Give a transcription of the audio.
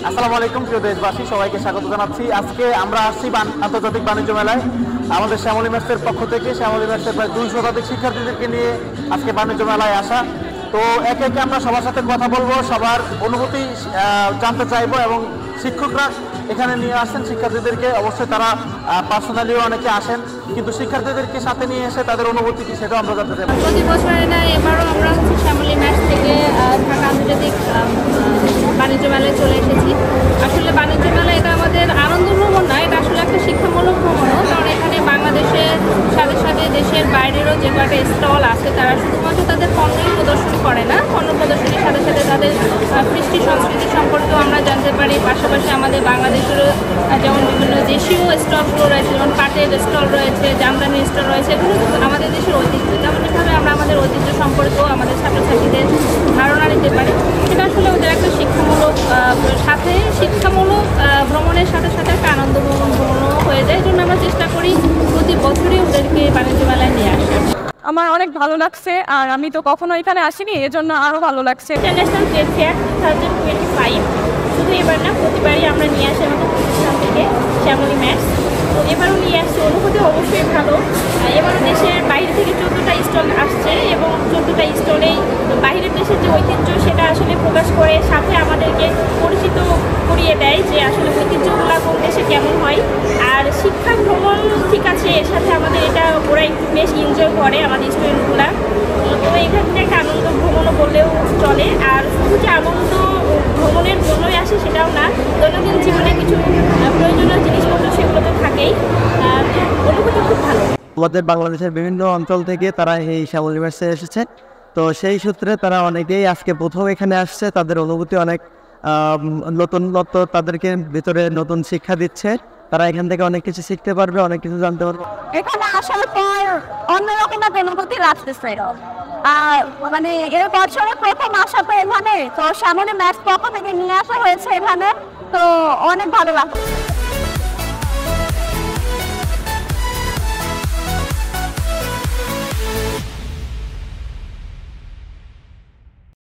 আসসালামু আলাইকুম প্রিয় দেশবাসী, সবাইকে স্বাগত জানাচ্ছি। আজকে আমরা আসছি আন্তর্জাতিক বাণিজ্য মেলায়। আমাদের শ্যামলী মেসের পক্ষ থেকে শ্যামলী মেসের প্রায় 200 শতাধিক শিক্ষার্থীদেরকে নিয়ে আজকে বাণিজ্য মেলায় আসা। তো একে একে আমরা সবার সাথে কথা বলবো, সবার অনুভূতি জানতে চাইবো এবং শিক্ষকরা এখানে নিয়ে আসেন শিক্ষার্থীদেরকে। অবশ্যই তারা পার্সোনালিও অনেকে আসেন, কিন্তু শিক্ষার্থীদেরকে সাথে নিয়ে এসে তাদের অনুভূতি কি সেটাও আমরা জানতে চাইবো। প্রতি বছরে না, এবারও আমরা শ্যামলী ম্যাচ থেকে ঢাকা আন্তর্জাতিক বাণিজ্য মেলায় চলে এসেছি। আসলে বাণিজ্য মেলা এটা আমাদের আনন্দ ভ্রমণ না, এটা আসলে একটা শিক্ষামূলক ভ্রমণও। কারণ এখানে বাংলাদেশের সাথে সাথে দেশের বাইরেরও যে কয়েকটা স্টল আছে, তারা শুধুমাত্র তাদের পণ্যই প্রদর্শন করে না, পণ্য প্রদর্শনের সাথে সাথে তাদের কৃষ্টি সংস্কৃতি সম্পর্কেও আমরা জানতে পারি। পাশাপাশি আমাদের বাংলাদেশেরও যেমন বিভিন্ন দেশীয় স্টলগুলো রয়েছে, যেমন পাটের স্টল রয়েছে, জামদানি স্টল রয়েছে, এগুলো আমাদের দেশের ঐতিহ্য। তেমনইভাবে আমরা আমাদের ঐতিহ্য সম্পর্কেও আমাদের ছাত্রছাত্রীদের ধারণা নিতে পারি। এটা আসলে ওদের একটা শিক্ষামূলক ভ্রমণের সাথে সাথে একটা আনন্দ ভ্রমণও হয়ে যায়। এই জন্য আমরা চেষ্টা করি প্রতি বছরই ওদেরকে বাণিজ্য মেলায় নিয়ে আসার। আমার অনেক ভালো লাগছে, আর আমি তো কখনো এখানে আসিনি, এজন্য আরো ভালো লাগছে। ইন্টারন্যাশনাল ট্রেড ফেয়ার 2025 শুধু এবার না, প্রতিবারই আমরা নিয়ে আসি আমাদের প্রতিষ্ঠান থেকে শ্যামলী ম্যাচ। তো এবারও নিয়ে আসছি, অনুভূতি অবশ্যই ভালো। এবারও দেশের বাইরে থেকে 14টা স্টল আসছে এবং 14টা স্টলেই বাইরের দেশের যে ঐতিহ্য সেটা আসলে প্রকাশ করে, সাথে আমাদেরকে পরিচিত করিয়ে দেয় যে আসলে ঐতিহ্যগুলো কোন দেশে কেমন হয়। আর শিক্ষা ভ্রমণ ঠিক আছে, এর সাথে আমাদের এটা ওরা একটু বেশ এনজয় করে আমাদের স্টুডেন্টগুলা। তো এখান থেকে একটা আনন্দ ভ্রমণও বললেও চলে। আর শুধু যে আনন্দ ভ্রমণের জন্যই আসে সেটাও না, দৈনন্দিন জীবনে কিছু প্রয়োজনীয় জিনিসপত্র সেগুলো তো থাকেই। অনুভূতি খুব ভালো। আমাদের বাংলাদেশের বিভিন্ন অঞ্চল থেকে তারা এই শ্যামলী ম্যাচে এসেছে, তো সেই সূত্রে তারা অনেকেই আজকে প্রথম এখানে আসছে। তাদের অনুভূতি অনেক নতুনত্ব, তাদেরকে ভিতরে নতুন শিক্ষা দিচ্ছে। তারা এখান থেকে অনেক কিছু শিখতে পারবে, অনেক কিছু জানতে পারবে। এখানে আসার পর অন্যরকম একটা অনুভূতি লাগতেছে। মানে এর বছরে প্রথম আসা তো এখানে, তো শ্যামলী ম্যাচ পক্ষ থেকে নিয়ে আসা হয়েছে এখানে, তো অনেক ভালো লাগছে।